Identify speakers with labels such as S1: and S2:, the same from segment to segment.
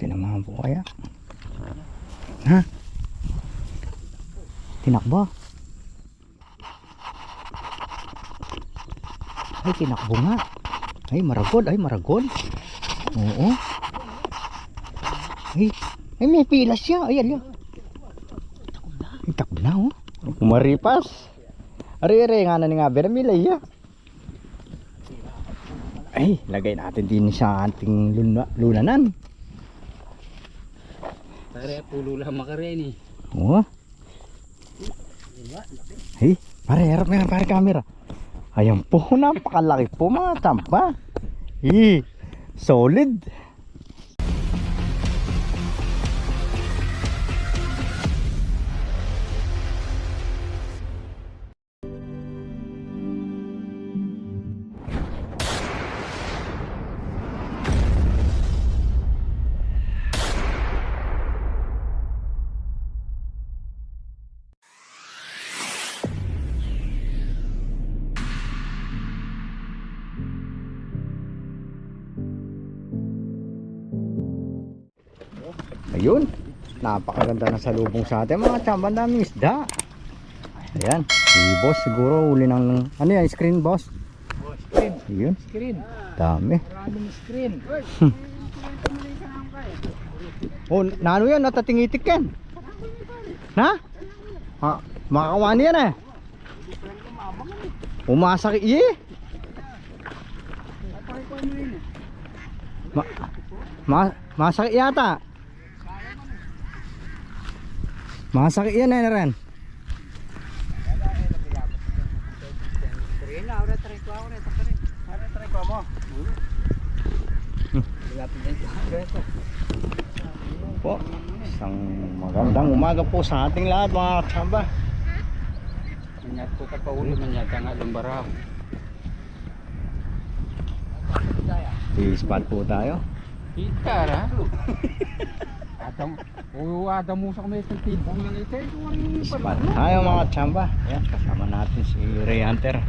S1: Tinamaan po kaya? Ha? Tinakbo? Ay, tinakbo nga. Ay, maragod. Ay, maragod. Oo. Ay, may pilas siya. Ay, alyo. Ay, takbo na, oh. Umaripas. Ari-ari nga na nga. Beramilay, ya. Ay, lagay natin din sa ating lunanan.
S2: Tara, pulo lang makarin eh.
S1: Oo. Ay, pare, harap nga, pare camera. Ayan po, napakalaki po mga tsampa. Solid. Ayun, napakaganda ng salubong sa atin mga tsamba, daming isda. Ayan, si boss siguro uli ng ano yan, screen boss.
S2: Screen.
S1: Ayun,
S2: Screen.
S1: dami.
S2: Maraming screen.
S1: Oh, naano yan, natatingitik yan. Na? Ha, makakawani yan eh. Umasakit eh. Masakit yata. Masakit yan eh rin. Po, isang magandang umaga po sa ating lahat mga katsamba.
S2: Ingat ko ka pa ulo man yata nga lumbaraw.
S1: I-spot po tayo.
S2: Kita ra. Adam mo sa may tibong lang ito.
S1: Spot tayo mga katsamba. Ayan, kasama natin si Ray Hunter.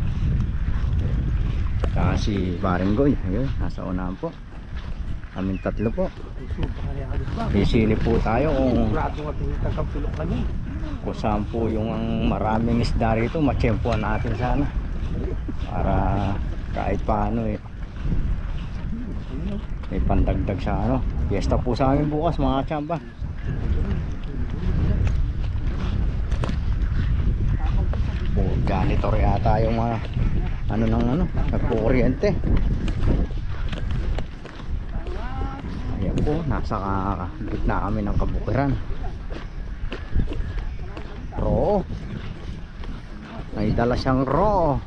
S1: Saka si Baringgoy. Ayun, nasa unahan po. Kaming tatlo po. Isili po tayo kung saan po yung maraming isda rito. Matsyempuan natin sana para kahit paano eh may pandagdag sa ano. Fiesta po sa amin bukas mga tsamba. Janitor yata yung mga ano ng ano, nagpo-kuryente. Ayan po, nasa gitna kami ng kabukiran. Roo. May dala siyang roo.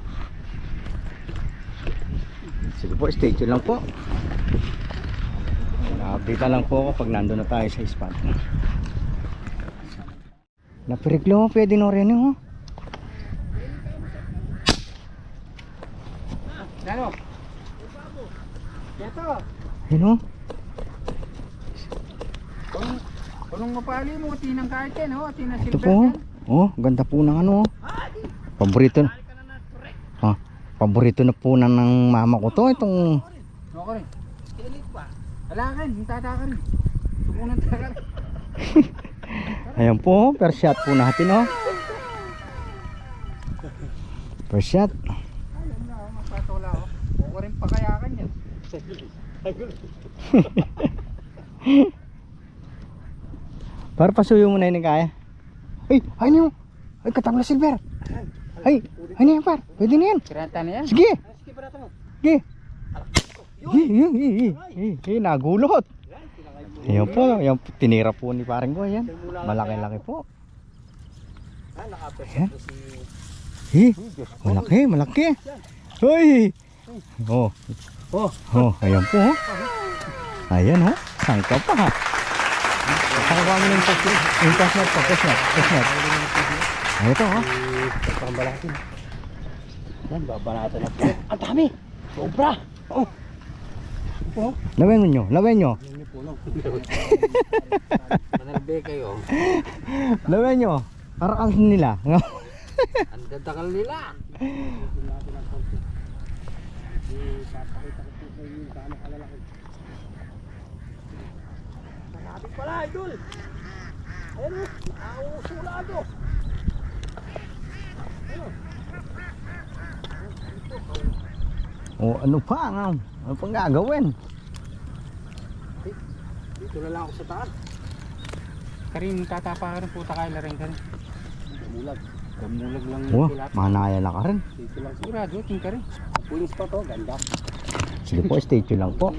S1: Sige po, stay tuned lang po. Update lang po ako pag nandun na tayo sa spot. Napiriglo mo, pwede na rin yun.
S2: Ano? Yato.
S1: Ano?
S2: Kulong mapali mo, tinang kahit yan, oh. Tinang
S1: Ito
S2: silver
S1: po.
S2: yan.
S1: Oh, ganda po ng ano. Paborito. Paborito na po ng mama ko to. Itong
S2: Ako rin. Wala ka rin, yung tata ka rin. Tukunan tata ka rin.
S1: ayan po, per shot po natin oh. Per shot.
S2: Alam na, mapatola ako. Ako rin pakayakan yan.
S1: Para pasuyo mo na yun kaya. Ay, ay niyo. Ay, katang na silver. Ay niyo par. Pwede na yan.
S2: Kirata na yan.
S1: Sige.
S2: Sige, parata mo.
S1: Sige. Nagulot. Ayan po, yung tinira po ni parang ko yan. Malaki-laki po. Ayan. Malaki, malaki. Hoy. Oh. Oh, ayan po. Ayan oh. Sangka pa ha. Sangka kami ng pasnet. Yung pasnet po, pasnet. Ayan ito ha.
S2: Pambalakin. Yan, babanatan na po. Ang dami. Sobra. Oh.
S1: Lawin nyo, lawin nyo.
S2: Manalbe kayo.
S1: Lawin nyo. Karakal nila.
S2: Ang dadakal nila. Sabi pala, idol. Ayun o, nakasulado.
S1: O ano pa nga? Ano pang gagawin?
S2: Dito na lang ako sa taas.
S3: Karin, tatapa ka rin puta kayo na rin ka rin.
S2: Damulag.
S3: Damulag lang
S1: Oh,
S3: tilapia.
S1: manayala ka rin.
S2: Dito lang.
S3: Sigurado, king ka rin.
S2: Pulis pa to, ganda.
S1: Sige po, stay tuned lang po.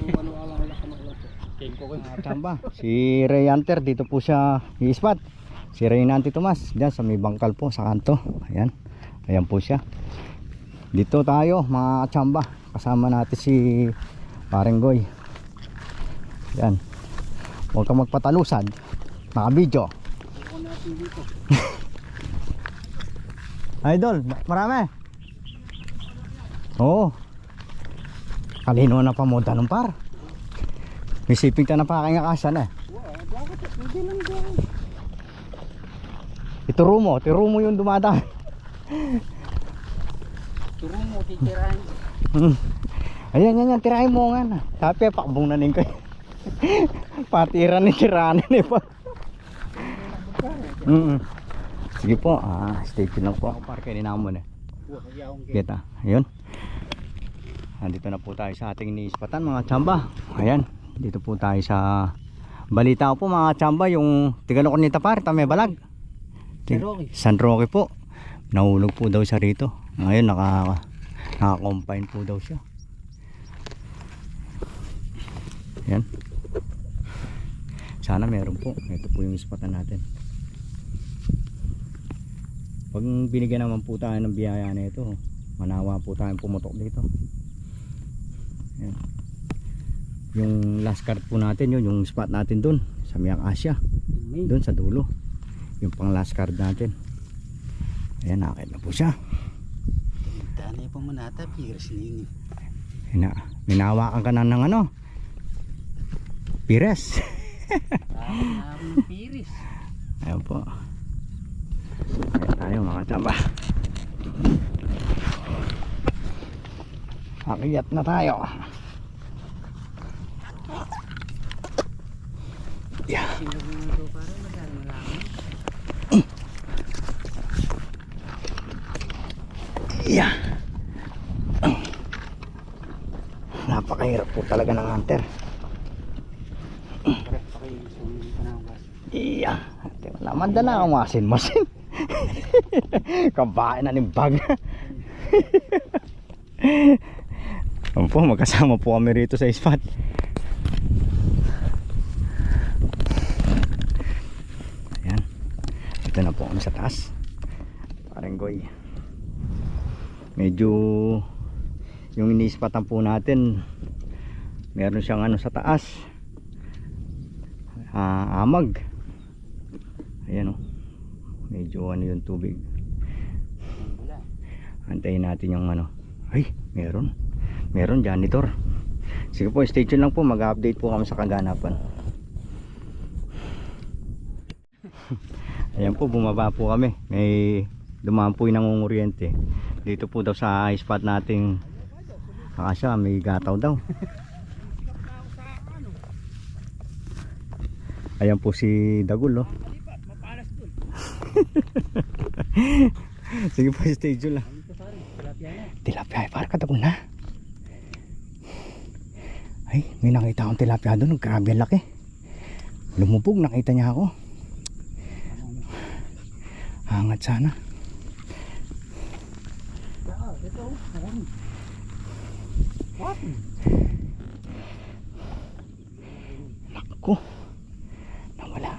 S3: King ko kayo.
S1: Chamba, si Ray Hunter dito po siya i-spot. Si Ray Nanti Tomas diyan sa may bangkal po sa kanto. Ayan. Ayan po siya. Dito tayo mga chamba. Kasama natin si Parenggoy. Ayan. Huwag kang magpatalusad. Naka-video. Idol, marami. Oo. Kalino na pamuda ng par. May siping ka na pa kanya kasan eh.
S2: Hindi lang dyan.
S1: Ituro mo yung dumadaan.
S3: Turo mo, titirahin.
S1: Ayan, tirahin mo nga na. Sabi, pakbong na nin ko. Patiran ni tiranin eh pa. Sige po, stay tuned lang po. Ako parke ni namon eh. Kita, ayun. Nandito na po tayo sa ating iniispatan mga tsamba. Ayan, dito po tayo sa balita po mga tsamba. Yung Tigalokon ni Tapar, Tame Balag.
S2: San Roque.
S1: San Roque po. Nahulog po daw siya rito. Ngayon naka-confine po daw siya. Ayan. Sana meron po. Ito po yung ispatan natin. Pag binigyan naman po tayo ng biyaya na ito, manawa po tayong pumutok dito. Ayan. Yung last card po natin yun, yung spot natin dun sa Miyak Asia, dun sa dulo, yung pang last card natin. Ayan, nakakit na po siya.
S2: Tanay pa manata, piras nini.
S1: Minawakan ka na ng ano, pires.
S2: Ng piris.
S1: Ayan po. Ayan tayo mga tsamba. Akiyat na tayo. Yeah.
S2: Sinubundo para madami malaman.
S1: Yeah. Napakahirap po talaga ng hunter. Iya. Naman na ang masin. Kabain na ng bag. Ayan po, magkasama po kami rito sa spot. Ayan. Ito na po kami sa taas. Parenggoy. Medyo yung iniispatan po natin, meron siyang ano sa taas. Amag. Ayan o. Medyo ano yung tubig. Antayin natin yung ano. Ay, meron janitor. Sige po, stay tuned lang po. Mag-update po kami sa kaganapan. Ayan po, bumaba po kami. May dumaan po yung nangunguryente. Dito po daw sa spot nating Akasya, may gataw daw. Ayan po si Dagul, oh. Sige po, stay tuned lang. Tilapia, parang kadagol na. Ay, may nakita akong tilapia doon. Grabe ang laki. Lumubog, nakita niya ako. Hangat sana. Naku, nawala.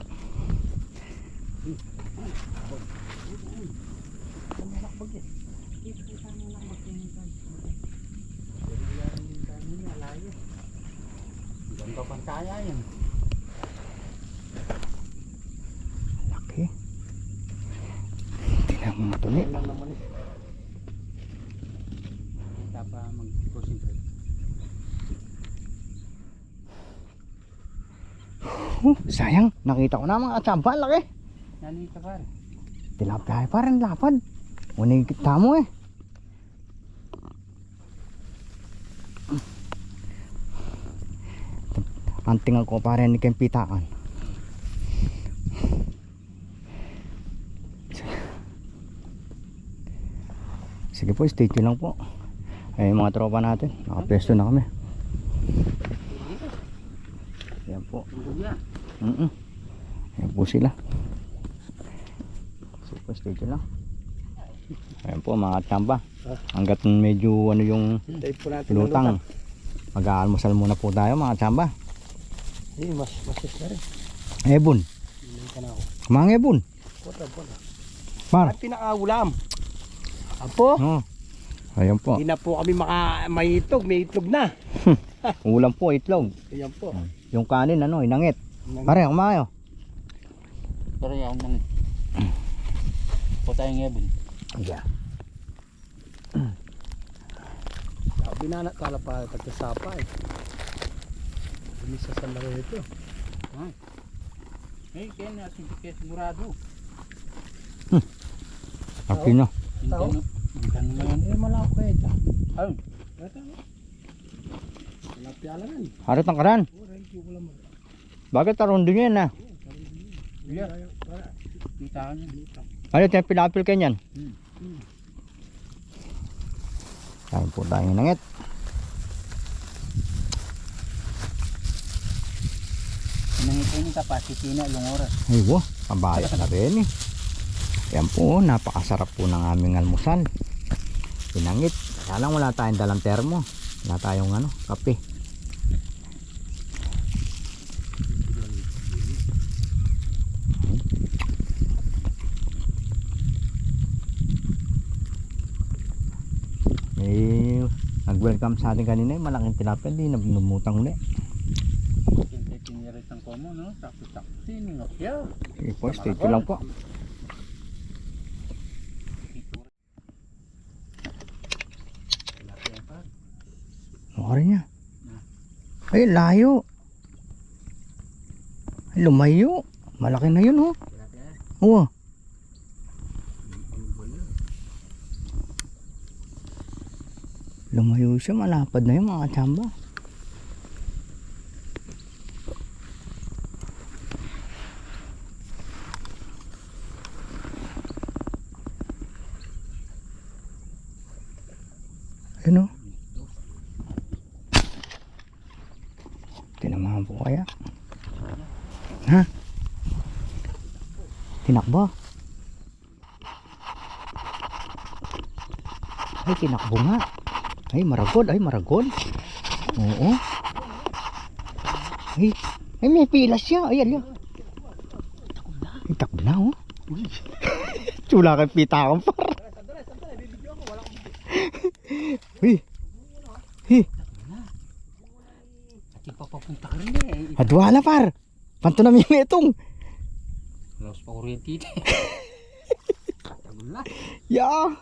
S2: Ganda pantaya yan.
S1: Laki. Hindi na matuli.
S3: Kita pa mag-concentrate.
S1: Sayang, nakita ko na mga katsamba. Laki.
S3: Nani ka pare?
S1: Tilapia parang lapad. Uning kita mo eh. Antingan ko parang ni Kempitakan. Sige po, stay tuned lang po. Ay mga tropa natin, nakapesto na kami. Yan po. Yan po sila. Sige po, stay tuned lang. Ayan po mga tsamba. Hanggat medyo ano yung
S2: Tayo po natin
S1: lutang, mag-aalmusal muna po tayo mga tsamba.
S2: mas na rin.
S1: Ebon,
S2: Hindi ka na ako.
S1: mga ebon.
S2: Puta.
S1: Par.
S2: At pinakaulam. Apo,
S1: Oh. Ayan po.
S2: hindi na po kami may itlog na.
S1: Ulam po, itlog.
S2: Ayan po.
S1: Yung kanin ano, inangit. Pare, kumayo.
S3: Pero yung nang po tayong ebon.
S1: Yeah.
S2: Binana kala pa tagkasapa eh. Umisa sa laro ito.
S3: Eh, kaya na sigurado.
S1: Akin na.
S2: Tao?
S3: Hintan mo yan.
S2: Eh malaki ko ito.
S3: Ayun.
S2: Ito. Malapya lang yan.
S1: Harot ang karan.
S2: Wala mo.
S1: Bakit tarundo nyo yan na?
S3: Yeah. Kita niya.
S1: Ano tayo pinapil kanyan? Kain po tayo inangit.
S3: Nangipin yung capacity na ilang oras.
S1: Ay wo, pambaya na rin eh. Yan po, napakasarap po ng aming almusal. Inangit. Kaya lang wala tayong dalang termo. Wala tayong ano, kape. May nag-welcome sa atin kanina eh. Malaking tilapia, di na binumutang ulit.
S3: Siyempre pinirit ang komo, no? Sakto-sakto. Siningok siya.
S1: Sige po, stay tuned lang po. Mukha niya. Ay, layo. Ay, lumayo. Malaki na yun, oh. Oo. Lumayo siya, malapad na yun mga tsamba. Ayun, oh. Tinamahan po kaya? Ha? Tinakbo? Ay, tinakbo nga. Ay, maragol. Ay, maragol. Oo. Ay, ay may pilas siya. Ay, alya. Ay, takbo na, oh. Tsula kay pita akong par. Uy. Hi.
S3: Ati papapunta ka rin eh.
S1: Adwala par. Panto namin yung itong.
S3: Laos pa kuryente ito. Tagol na.
S1: Yeah.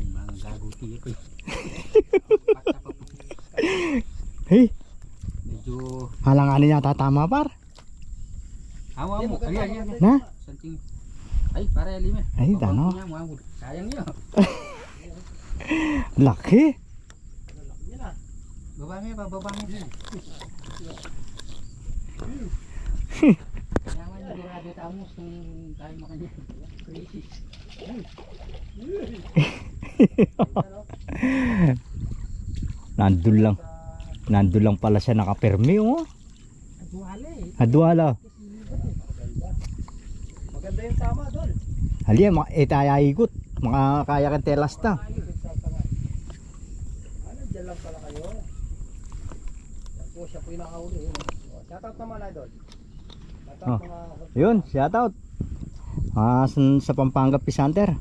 S3: Mga gaguti ito eh.
S1: Hey.
S3: Medyo
S1: Halanganin yata tama par.
S3: hawa mo. Ayan.
S1: Na?
S3: Santing. Ay, para lima.
S1: Ay, dano.
S3: Sayang niyo.
S1: Laki.
S3: Baba niya, bababa niya. Kailangan niyo durado tamos kung tayo makanya. Crazy.
S1: Nandun lang pala siya nakapermi, oh.
S2: Adwala eh.
S1: Adwala.
S2: Maganda yung tama doon.
S1: Halya, itaya ikot. Makakaya kang telas na.
S2: Ano, dyan lang pala kayo. Yan po, siya po yung nakahuli. Shoutout naman na doon.
S1: Oh. Yun, shout out. Sa Pampanga Pisanter.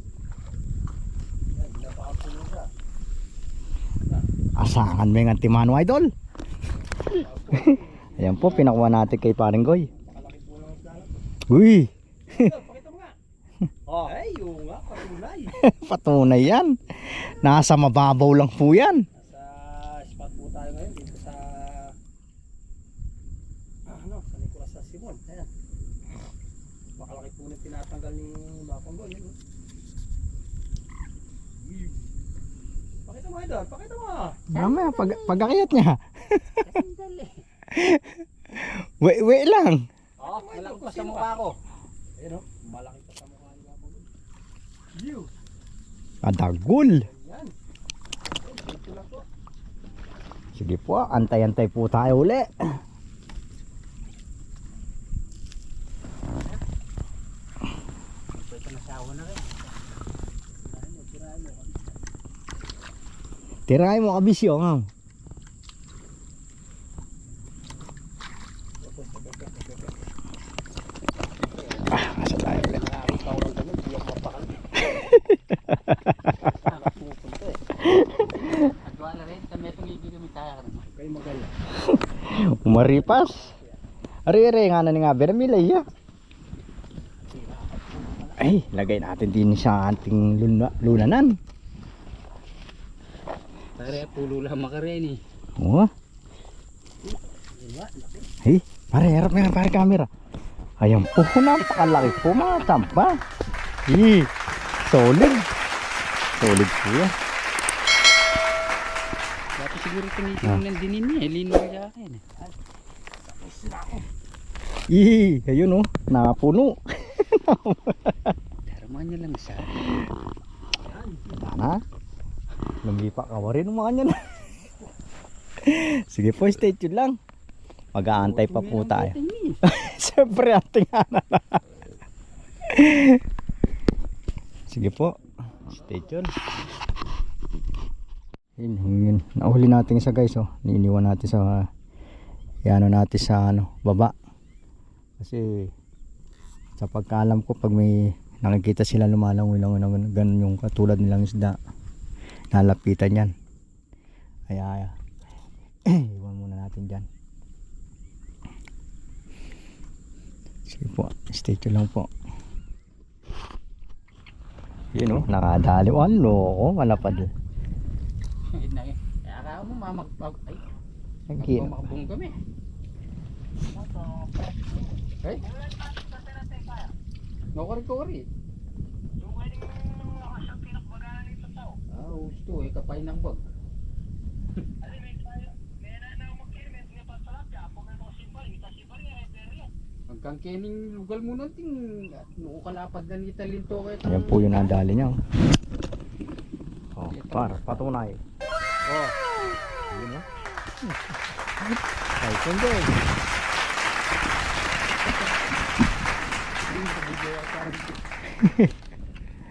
S1: Asangan mo yung antimano idol. Ayan po, pinakuha natin kay paring Goy. Uy.
S2: Pakita mo nga. Oh, ay, yung nga, patunay.
S1: Patunay yan. Nasa mababaw lang po yan.
S2: Sa spot po tayo ngayon dito sa sa Nicolas sa Simon. Ayan. Makalaki po na tinatanggal ni Bapanggol. Yun. Pakita mo idol, pakita mo.
S1: Mamaya, pag-akiyat niya.
S3: Sandali.
S1: Wait lang.
S3: Oh, malaki pa sa mukha ko.
S2: Ayun o, malaki pa sa mukha ni Bapanggol.
S1: Adagul. Sige po, antay-antay po tayo uli. Tirahin mo kabisyo nga. Asa tayo ulit. Umaripas. Ari-ari nga na nga beramilay ya. Ay, lagay natin din sa ating lunanan.
S3: Tare, pulo lang makarin eh.
S1: Oh. Hey, pare, harap nga pare camera. Ayan po, napakalaki po mga tampa. Solid. Solid po yan.
S3: Dapat siguro tinitingnan din niya eh. Lino niya akin eh.
S1: Ayun oh, napuno.
S3: Darama niya lang sa
S1: Tana. Lumipa ka rin mga niyan. Sige po, stay tuned lang. Mag-aantay pa po tayo. Siyempre, ating ana. Sige po, stay tuned. Yun. Nahuli natin isa guys oh. Niiniwan natin sa ano natin sa baba. Kasi sa pagkaalam ko pag may nakikita sila lumalangoy lang ganun yung katulad nilang isda, nalapitan yan. Kaya iwan muna natin dyan. Sige po, stay tuned lang po. Yun o, nakadali. Ano, malapad.
S3: Kaya ka mo mamagpag. Ay, makabong kami. Ay, nakari. Gusto eh, kapay ng bag. Hanggang kening lugal mo natin, nuukalapad na ni Talinto kayo.
S1: Ayan po yung nadali niya. Oh, patunay. Oh, yun o. Ay, kundin.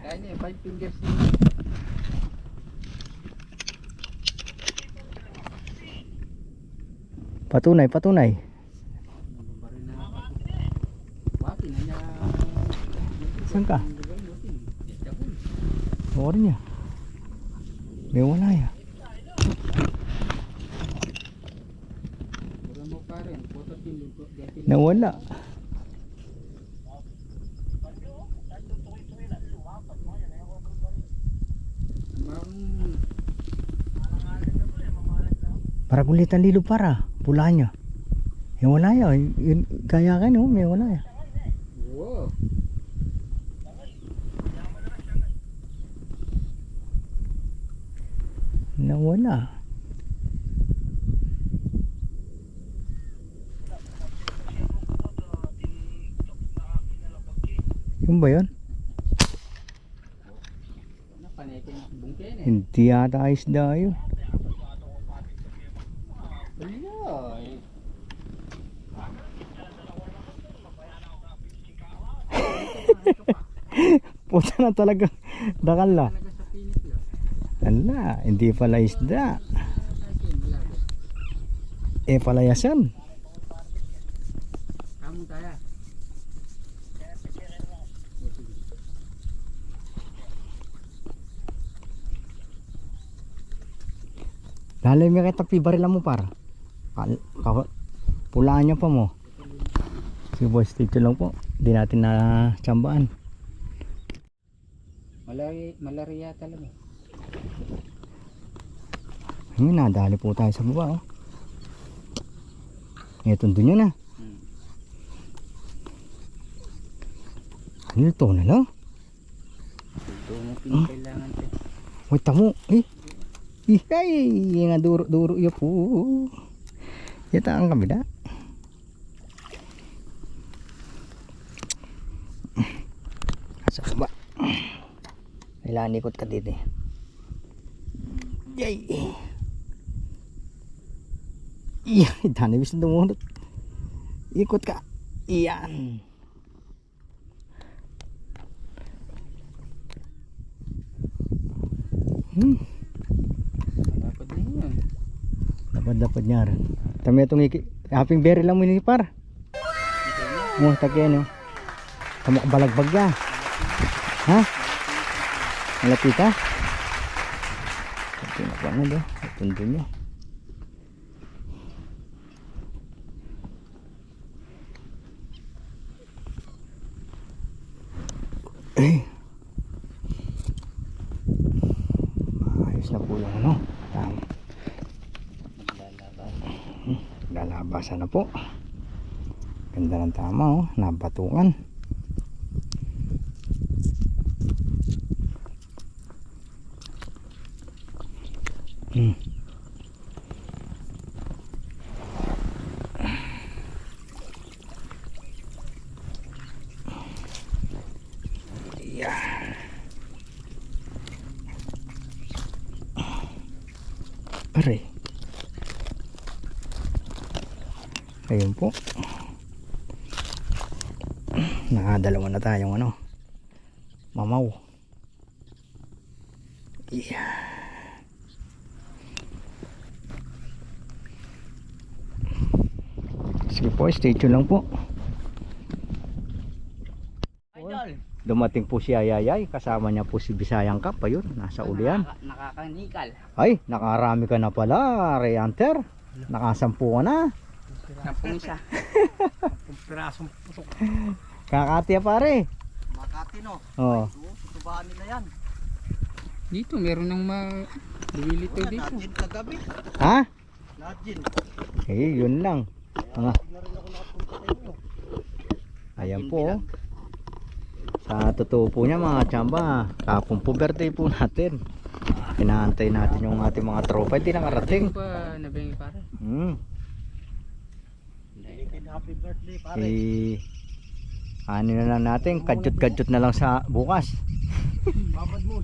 S3: Kaya niya, 5 fingers niya.
S1: Patunay. Saan ka? Orin niya. May wala ya. Nawala. Para kulitan lilo para pulanya. May wala ya. Kaya ka no, may wala ya.
S3: Wow.
S1: Nawala. Yung ba yun? Hindi yata isda yun. Puta na talaga. Dakal na. Ala, hindi pala isda. Palayasan. Lalay mo kita pibarila mo para. Pulaan niya pa mo. Sige boys, dito lang po. Hindi natin na tsambaan.
S3: Malaria talaga.
S1: Ayun, nadali po tayo sa baba oh. Ngayon doon yun na. Ano ito na lang?
S3: Ito mo pinakailangan ito.
S1: Uy, tamo. Ay, nga duro ya po. Yata ang kabila. Sa baba. Kailangan ikot ka dito eh. Yay! Iyan, danibis na dumunot. Ikot ka. Iyan.
S3: Dapat din yan.
S1: Dapat niya rin. Tama itong haping berry lang mo ni par. Mo takyan no. Tama ka balagbag ya. Ha? Malapit ha? Ito na pa na do. Tundo niya. Ayos na po yung ano. Lalabasan na po. Ganda ng tama oh. Nabatungan. Aray. Ayun po. Nakadalawa na tayong ano. Mamaw. Yeah. Sige po, stay tuned lang po.
S2: Idol.
S1: Dumating po si Ayayay, kasama niya po si Bisayang Cup, ayun, nasa ulian.
S2: Nakakanikal.
S1: Ay, nakarami ka na pala, Reanter. Nakasampu ka na.
S2: Sampung isa. Sampung pirasong pusok.
S1: Kakatiya pare.
S2: Makati no.
S1: Oo.
S2: Tutubahan nila yan.
S3: Dito, meron ng lumilito dito.
S2: Nadjin kagabi.
S1: Ha?
S2: Nadjin.
S1: Eh, yun lang. Mga.
S2: Na rin ako nakapunta sa inyo.
S1: Ayan po. Oh. Sa totoo po niya mga tsamba, kapong po birthday po natin. Inaantay natin yung ating mga tropa. Hindi nakarating.
S3: Hindi pa nabengi pare.
S2: Happy birthday pare.
S1: Ano na lang natin, kadyot na lang sa bukas.
S2: Babad mo.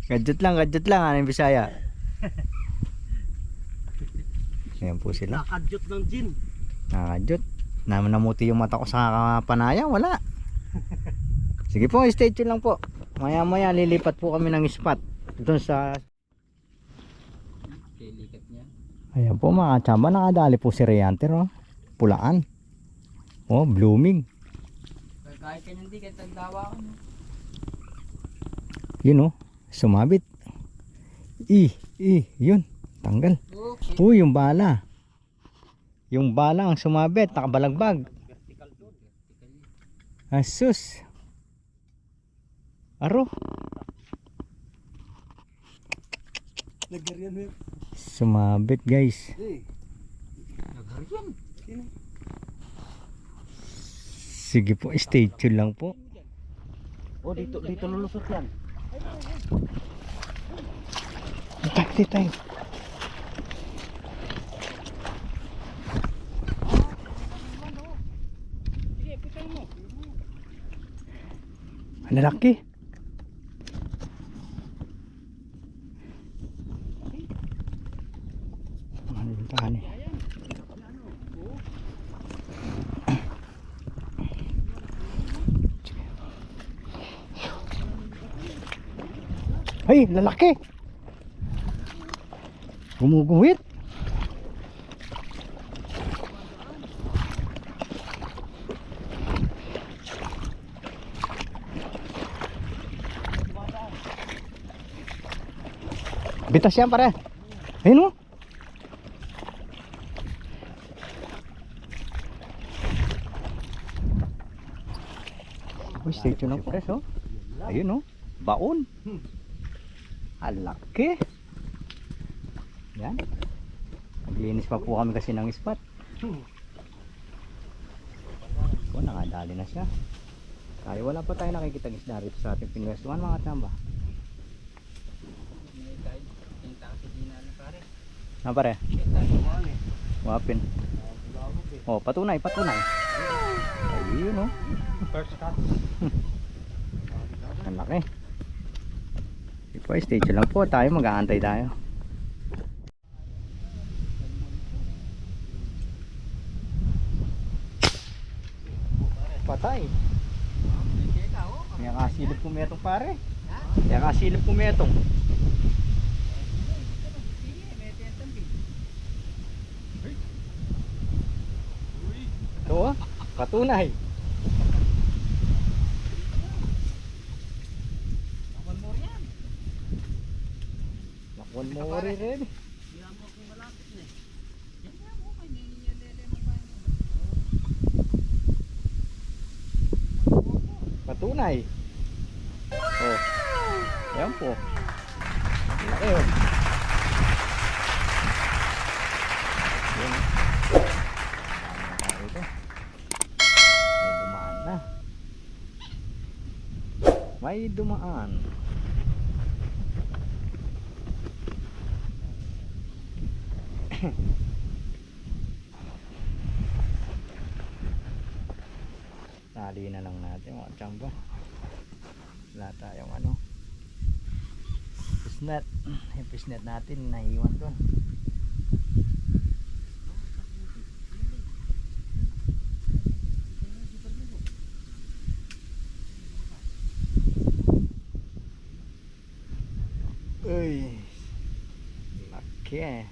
S1: Kadyot lang, ano yung Bisaya. Ayan po sila.
S2: Nakadyot ng gin.
S1: Nakadyot. Namuti yung mata ko sa panaya, wala. Sige po, stay tuned lang po. Maya maya lilipat po kami ng spot doon sa
S3: Lilikat niya.
S1: ayan po mga tsamba, nakadali po si Reanter oh. Pulaan. Oh, blooming.
S3: Kahit ka hindi, kahit tagdawa ko.
S1: Yun oh, sumabit. Yun, tanggal.
S3: Okay.
S1: Uy, yung bala. Yung bala ang sumabit, nakabalagbag. Asus. Aro.
S2: Nagarian mo.
S1: Sumabit guys.
S3: Nagarian.
S1: Sige po, stay tuned lang po.
S2: Oh, dito lulusot yan.
S1: Tayo.
S2: Sige, pitay mo.
S1: Ang lalaki. Ano yung tani? Ay, lalaki. Gumuguhit. Bitas yan pare. Ayun oh. Uy, stay tuned lang pres oh. Ayun oh. Baon. Alaki. Yan. Naglinis pa po kami kasi ng spot. O, nakadali na siya. Tayo wala pa tayo nakikita isda rito sa ating pinwestuhan mga tsamba. Na pare? Wapin. Oh, patunay. Ayun oh.
S2: First cut.
S1: Ang laki. Po, stay tuned lang po tayo, mag-aantay tayo. Patay. May kasilip pumetong pare. May kasilip pumetong. Ito ah, patunay. Nakwan mo rin. Patunay. Oh. Ayan po. Laki oh. Ayan. Ito. May dumaan na. May dumaan. Tali na lang natin mga tsamba. Wala tayong ano, fishnet. Yung fishnet natin naiwan doon. Uy, laki eh.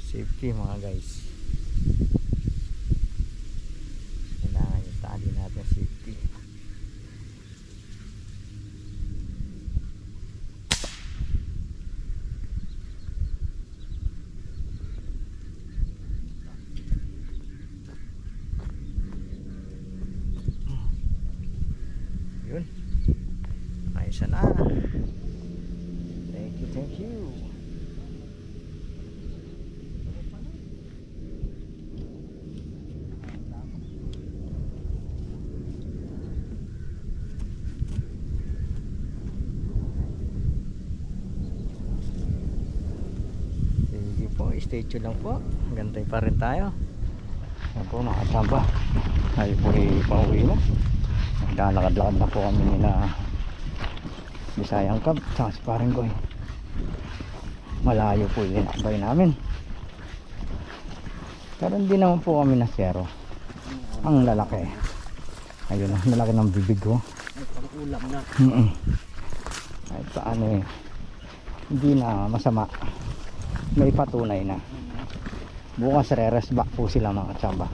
S1: Safety mga guys, kailangan yung tali natin safety. Yun, ayos na. Thank you, thank you. Stay tuned lang po, gantay pa rin tayo. Yan po mga tsamba, tayo po pauwi na. Naglalakad-lakad na po kami nila Bisayang Cub tsaka si Paring Goy. Malayo po yung inakbay namin, pero hindi naman po kami nasero. Ang lalaki, ayun na, lalaki ng bibig ko.
S2: Ulam na.
S1: Kahit paano eh, hindi na masama, may patunay na. Bukas re-rest back po sila mga tsamba.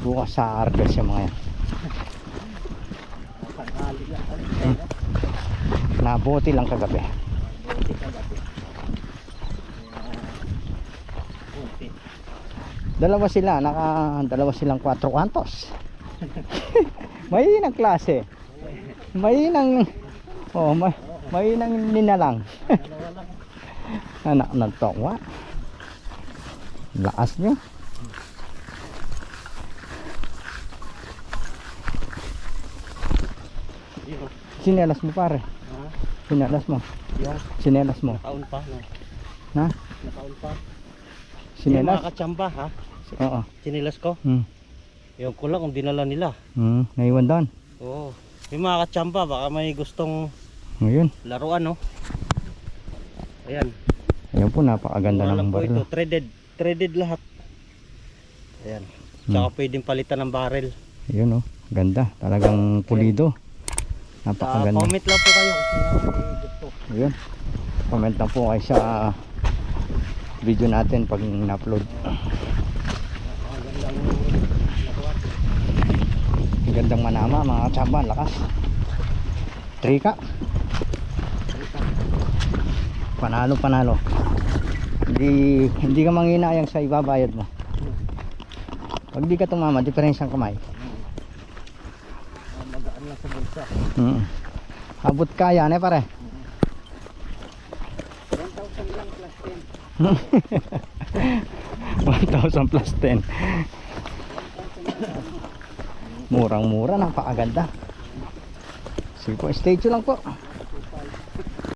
S1: Bukas sa Argos yung mga yan. Nabuti lang kagabi. Dalawa silang 4 kantos. Mahinang klase. Mahinang ninalang. Anak ng tokwa. Lakas nyo. Sinelas mo pare. Sinelas mo. Sinelas mo.
S2: Nakaon pa. No?
S1: Ha?
S2: Nakaon pa.
S1: Sinelas?
S2: Yung mga katsamba ha?
S1: Oo.
S2: Sinelas ko? Yung ko lang kung dinala nila.
S1: Naiwan doon.
S2: Oo. Yung mga katsamba baka may gustong
S1: Ngayon.
S2: laruan no? Ayan.
S1: Ayan po, napakaganda ng baril.
S2: Ito, threaded lahat. Ayan. Tsaka pwedeng palitan ng barrel.
S1: Ayun oh, ganda. Talagang pulido. Napakaganda.
S2: Comment lang po kayo kung gusto.
S1: Ayun. Comment lang po kayo sa video natin pag na-upload. Ang gandang manama mga tsamba, lakas. Trika. Panalo. Hindi ka manghinayang sa ibabayad mo. Pag di ka tumama, diferensyang kamay.
S2: Magaan lang sa bulsa.
S1: Abot kaya ne pare.
S2: 1,000 lang plus 10.
S1: 1,000 plus 10. Murang-mura, napakaganda. Sige po, stay tuned lang po.